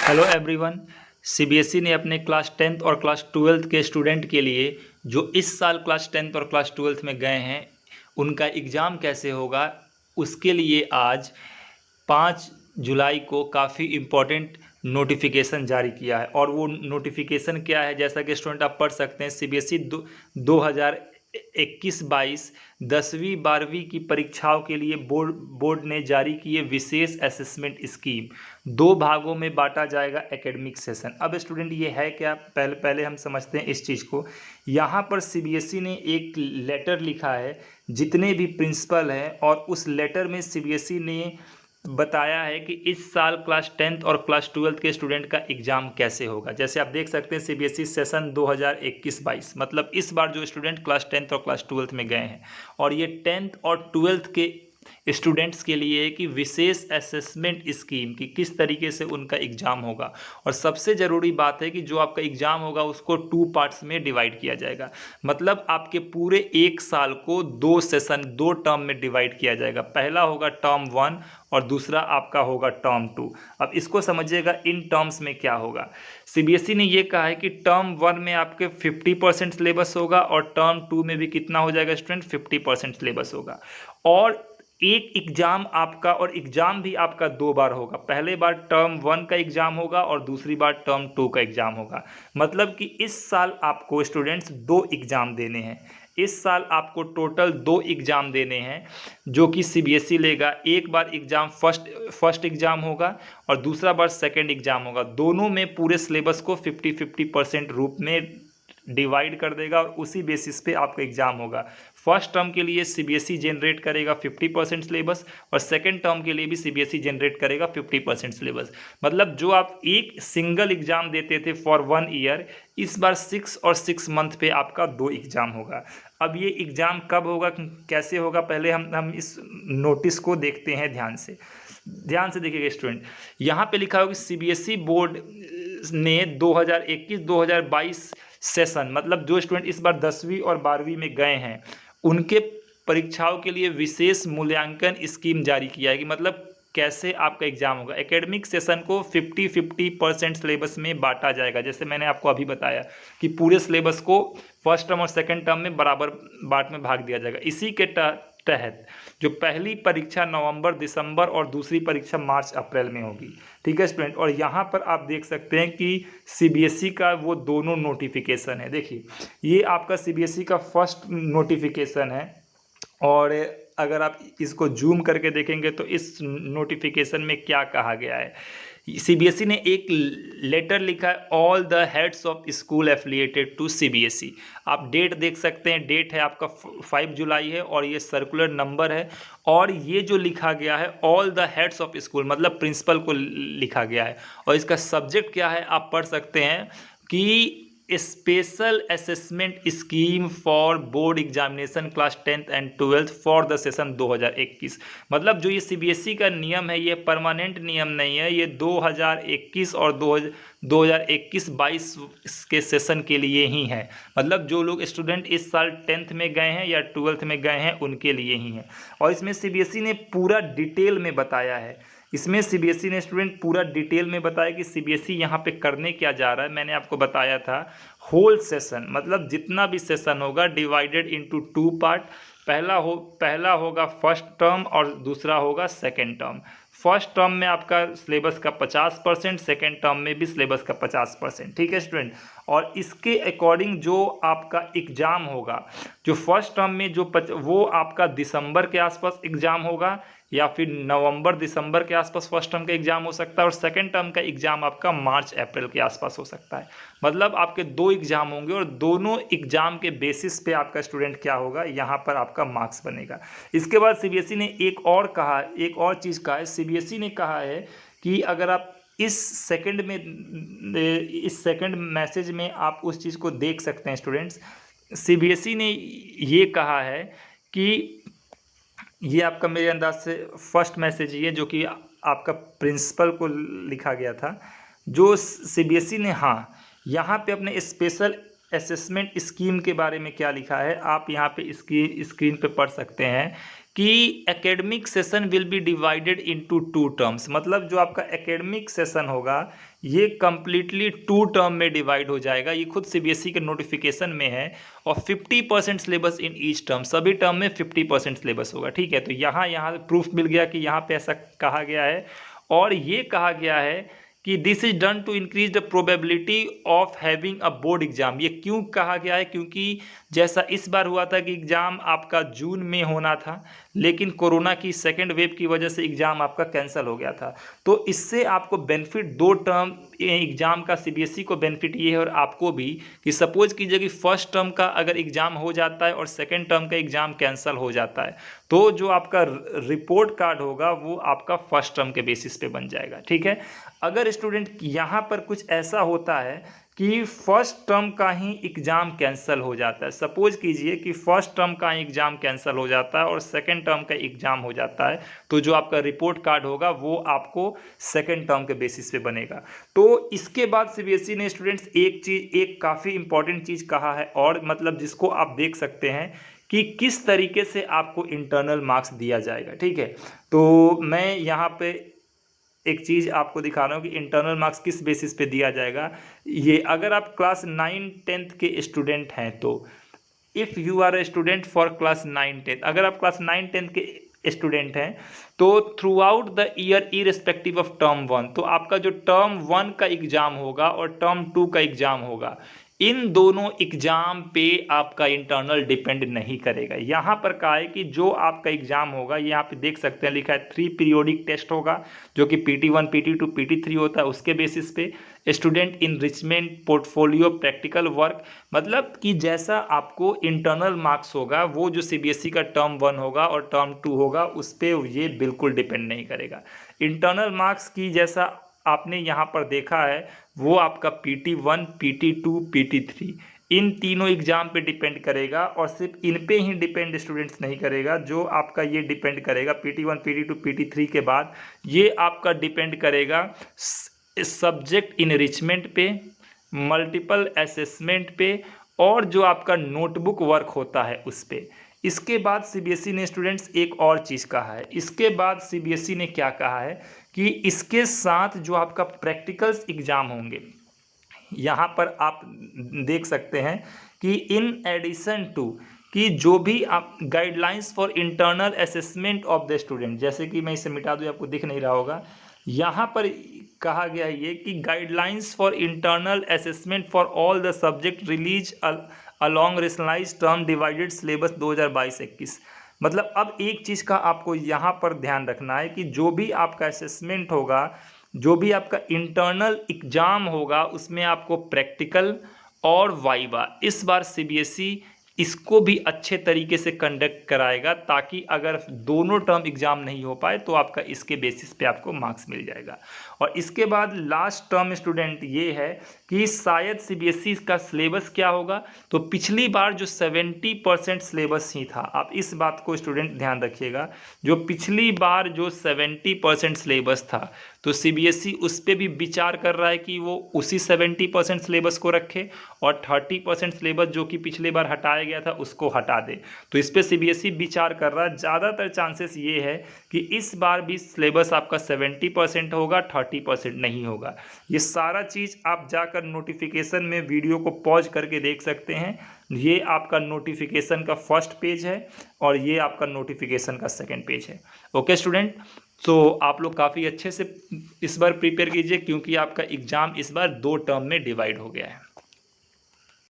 Hello everyone. CBSE ने अपने class 10th और क्लास 12th के स्टूडेंट के लिए जो इस साल क्लास 10th और क्लास 12th में गए हैं उनका एग्ज़ाम कैसे होगा, उसके लिए आज 5 जुलाई को काफ़ी इम्पोर्टेंट नोटिफिकेशन जारी किया है। और वो नोटिफिकेशन क्या है, जैसा कि स्टूडेंट आप पढ़ सकते हैं। सीबीएसई 2021-22 10वीं 12वीं की परीक्षाओं के लिए बोर्ड ने जारी किए विशेष असेसमेंट स्कीम। 2 भागों में बांटा जाएगा एकेडमिक सेशन। अब स्टूडेंट ये है क्या, पहले हम समझते हैं इस चीज़ को। यहाँ पर सीबीएसई ने एक लेटर लिखा है जितने भी प्रिंसिपल हैं, और उस लेटर में सीबीएसई ने बताया है कि इस साल क्लास 10th और क्लास 12th के स्टूडेंट का एग्ज़ाम कैसे होगा। जैसे आप देख सकते हैं सीबीएसई सेशन 2021-22, मतलब इस बार जो स्टूडेंट क्लास 10th और क्लास 12th में गए हैं, और ये 10th और 12th के स्टूडेंट्स के लिए कि विशेष असेसमेंट स्कीम की किस तरीके से उनका एग्ज़ाम होगा। और सबसे ज़रूरी बात है कि जो आपका एग्ज़ाम होगा उसको 2 पार्ट्स में डिवाइड किया जाएगा। मतलब आपके पूरे 1 साल को 2 सेशन 2 टर्म में डिवाइड किया जाएगा। पहला होगा टर्म 1 और दूसरा आपका होगा टर्म 2। अब इसको समझिएगा इन टर्म्स में क्या होगा। सीबीएसई ने ये कहा है कि टर्म 1 में आपके 50% सिलेबस होगा और टर्म 2 में भी कितना हो जाएगा स्टूडेंट, 50% सिलेबस होगा। और एक एग्ज़ाम आपका, और एग्ज़ाम भी आपका 2 बार होगा। पहले बार टर्म 1 का एग्ज़ाम होगा और दूसरी बार टर्म 2 का एग्ज़ाम होगा। मतलब कि इस साल आपको स्टूडेंट्स 2 एग्ज़ाम देने हैं। इस साल आपको टोटल 2 एग्ज़ाम देने हैं जो कि सीबीएसई लेगा। एक बार एग्ज़ाम फर्स्ट एग्ज़ाम होगा और दूसरा बार सेकंड एग्ज़ाम होगा। दोनों में पूरे सिलेबस को 50-50% रूप में डिवाइड कर देगा और उसी बेसिस पे आपका एग्ज़ाम होगा। फर्स्ट टर्म के लिए सीबीएसई जनरेट करेगा 50% सिलेबस और सेकंड टर्म के लिए भी सीबीएसई जनरेट करेगा 50% सिलेबस। मतलब जो आप एक सिंगल एग्ज़ाम देते थे फॉर 1 ईयर, इस बार 6 और 6 मंथ पे आपका 2 एग्ज़ाम होगा। अब ये एग्ज़ाम कब होगा, कैसे होगा, पहले हम इस नोटिस को देखते हैं ध्यान से देखिएगा स्टूडेंट। यहाँ पे लिखा होगा कि सीबीएसई बोर्ड ने 2021-2022 सेशन, मतलब जो स्टूडेंट इस बार 10वीं और 12वीं में गए हैं उनके परीक्षाओं के लिए विशेष मूल्यांकन स्कीम जारी किया है। कि मतलब कैसे आपका एग्जाम होगा। एकेडमिक सेशन को 50-50% सिलेबस में बांटा जाएगा। जैसे मैंने आपको अभी बताया कि पूरे सिलेबस को फर्स्ट टर्म और सेकंड टर्म में बराबर बांट में भाग दिया जाएगा। इसी के तहत जो पहली परीक्षा नवंबर दिसंबर और दूसरी परीक्षा मार्च अप्रैल में होगी। ठीक है स्टूडेंट। और यहाँ पर आप देख सकते हैं कि सीबीएसई का वो दोनों नोटिफिकेशन है। देखिए ये आपका सीबीएसई का फर्स्ट नोटिफिकेशन है, और अगर आप इसको जूम करके देखेंगे तो इस नोटिफिकेशन में क्या कहा गया है। सीबीएसई ने एक लेटर लिखा है, all the heads of school affiliated to CBSE. आप डेट देख सकते हैं, डेट है आपका 5 जुलाई है और ये सर्कुलर नंबर है। और ये जो लिखा गया है all the heads of school, मतलब प्रिंसिपल को लिखा गया है। और इसका सब्जेक्ट क्या है आप पढ़ सकते हैं कि special assessment scheme for board examination class 10th and 12th for the session 2021। मतलब जो ये सीबीएसई का नियम है ये परमानेंट नियम नहीं है, ये 2021 और 2021-22 के सेशन के लिए ही है। मतलब जो लोग स्टूडेंट इस साल 10th में गए हैं या 12th में गए हैं उनके लिए ही है। और इसमें सीबीएसई ने पूरा डिटेल में बताया है। इसमें सीबीएसई ने स्टूडेंट पूरा डिटेल में बताया कि सीबीएसई यहाँ पे करने क्या जा रहा है। मैंने आपको बताया था होल सेशन, मतलब जितना भी सेशन होगा डिवाइडेड इनटू 2 पार्ट। पहला होगा फर्स्ट टर्म और दूसरा होगा सेकेंड टर्म। फर्स्ट टर्म में आपका सिलेबस का 50%, सेकेंड टर्म में भी सिलेबस का 50%। ठीक है स्टूडेंट। और इसके अकॉर्डिंग जो आपका एग्ज़ाम होगा, जो फर्स्ट टर्म में वो आपका दिसंबर के आसपास एग्ज़ाम होगा या फिर नवंबर दिसंबर के आसपास फर्स्ट टर्म का एग्ज़ाम हो सकता है, और सेकंड टर्म का एग्ज़ाम आपका मार्च अप्रैल के आसपास हो सकता है। मतलब आपके 2 एग्ज़ाम होंगे और दोनों एग्ज़ाम के बेसिस पे आपका स्टूडेंट क्या होगा, यहाँ पर आपका मार्क्स बनेगा। इसके बाद सीबीएसई ने एक और चीज़ कहा है। सीबीएसई ने कहा है कि अगर आप इस सेकंड मैसेज में आप उस चीज़ को देख सकते हैं स्टूडेंट्स। सीबीएसई ने ये कहा है कि ये आपका मेरे अंदाज से फर्स्ट मैसेज ये जो कि आपका प्रिंसिपल को लिखा गया था, जो सीबीएसई ने यहाँ पे अपने स्पेशल असेसमेंट स्कीम के बारे में क्या लिखा है आप यहाँ पे स्क्रीन पे पढ़ सकते हैं कि academic session will be divided into 2 terms, मतलब जो आपका एकेडमिक सेशन होगा ये कंप्लीटली 2 टर्म में डिवाइड हो जाएगा। ये खुद सीबीएसई के नोटिफिकेशन में है। और 50% सिलेबस इन ईच टर्म, सभी टर्म में 50% सिलेबस होगा। ठीक है, तो यहाँ प्रूफ मिल गया कि यहाँ पे ऐसा कहा गया है। और ये कहा गया है कि this is done to increase the probability of having a board exam. ये क्यों कहा गया है? क्योंकि जैसा इस बार हुआ था कि एग्ज़ाम आपका जून में होना था, लेकिन कोरोना की सेकेंड वेव की वजह से एग्ज़ाम आपका कैंसिल हो गया था। तो इससे आपको बेनिफिट 2 टर्म एग्ज़ाम का सीबीएसई को बेनिफिट ये है और आपको भी, कि सपोज कीजिए कि फर्स्ट टर्म का अगर एग्ज़ाम हो जाता है और सेकेंड टर्म का एग्ज़ाम कैंसिल हो जाता है, तो जो आपका रिपोर्ट कार्ड होगा वो आपका फर्स्ट टर्म के बेसिस पे बन जाएगा। ठीक है, अगर स्टूडेंट यहाँ पर कुछ ऐसा होता है कि फर्स्ट टर्म का ही एग्ज़ाम कैंसिल हो जाता है, सपोज कीजिए कि फर्स्ट टर्म का एग्ज़ाम कैंसिल हो जाता है और सेकंड टर्म का एग्ज़ाम हो जाता है, तो जो आपका रिपोर्ट कार्ड होगा वो आपको सेकंड टर्म के बेसिस पे बनेगा। तो इसके बाद सीबीएसई ने स्टूडेंट्स एक काफ़ी इंपॉर्टेंट चीज़ कहा है, और मतलब जिसको आप देख सकते हैं कि किस तरीके से आपको इंटरनल मार्क्स दिया जाएगा। ठीक है, तो मैं यहाँ पे एक चीज़ आपको दिखा रहा हूँ कि इंटरनल मार्क्स किस बेसिस पे दिया जाएगा। ये अगर आप क्लास 9-10 के स्टूडेंट हैं, तो if you are a student for class 9-10, अगर आप क्लास 9-10 के स्टूडेंट हैं, तो throughout the year irrespective of term 1, तो आपका जो टर्म 1 का एग्ज़ाम होगा और टर्म 2 का एग्ज़ाम होगा, इन दोनों एग्ज़ाम पे आपका इंटरनल डिपेंड नहीं करेगा। यहाँ पर कहा है कि जो आपका एग्ज़ाम होगा, यहाँ पे देख सकते हैं लिखा है 3 पीरियोडिक टेस्ट होगा, जो कि PT1, PT2, PT3 होता है। उसके बेसिस पे student enrichment, portfolio, practical work, मतलब कि जैसा आपको इंटरनल मार्क्स होगा वो जो सीबीएसई का टर्म 1 होगा और टर्म 2 होगा उस पर ये बिल्कुल डिपेंड नहीं करेगा। इंटरनल मार्क्स की जैसा आपने यहाँ पर देखा है वो आपका PT1, PT2, PT3 इन तीनों एग्जाम पे डिपेंड करेगा, और सिर्फ इन पे ही डिपेंड स्टूडेंट्स नहीं करेगा। जो आपका ये डिपेंड करेगा PT1, PT2, PT3 के बाद ये आपका डिपेंड करेगा सब्जेक्ट इनरिचमेंट पे, मल्टीपल असेसमेंट पे, और जो आपका नोटबुक वर्क होता है उस पे। इसके बाद सीबीएसई ने स्टूडेंट्स एक और चीज़ कहा है। इसके बाद सीबीएसई ने क्या कहा है कि इसके साथ जो आपका प्रैक्टिकल्स एग्ज़ाम होंगे, यहाँ पर आप देख सकते हैं कि इन एडिशन टू, कि जो भी आप guidelines for internal assessment of the student, जैसे कि मैं इसे मिटा दूँ, आपको दिख नहीं रहा होगा, यहाँ पर कहा गया ये कि guidelines for internal assessment for all the subject release along rationalise term divided syllabus 2022-21। मतलब अब एक चीज़ का आपको यहाँ पर ध्यान रखना है कि जो भी आपका असेसमेंट होगा, जो भी आपका इंटरनल एग्ज़ाम होगा, उसमें आपको प्रैक्टिकल और वाइवा इस बार सीबीएसई इसको भी अच्छे तरीके से कंडक्ट कराएगा, ताकि अगर दोनों टर्म एग्ज़ाम नहीं हो पाए तो आपका इसके बेसिस पे आपको मार्क्स मिल जाएगा। और इसके बाद लास्ट टर्म स्टूडेंट ये है कि शायद सीबीएसई का सिलेबस क्या होगा। तो पिछली बार जो 70% सिलेबस ही था, आप इस बात को स्टूडेंट ध्यान रखिएगा, जो पिछली बार जो 70% सिलेबस था, तो सीबीएसई उस पर भी विचार कर रहा है कि वो उसी 70% सिलेबस को रखे और 30% सिलेबस जो कि पिछले बार हटाया गया था उसको हटा दे। तो इस पर सीबीएसई विचार कर रहा है। ज़्यादातर चांसेस ये है कि इस बार भी सिलेबस आपका 70% होगा, 30% नहीं होगा। ये सारा चीज़ आप जाकर नोटिफिकेशन में वीडियो को पॉज करके देख सकते हैं। ये आपका नोटिफिकेशन का फर्स्ट पेज है और ये आपका नोटिफिकेशन का सेकेंड पेज है। ओके स्टूडेंट, तो आप लोग काफ़ी अच्छे से इस बार प्रिपेयर कीजिए, क्योंकि आपका एग्ज़ाम इस बार 2 टर्म में डिवाइड हो गया है।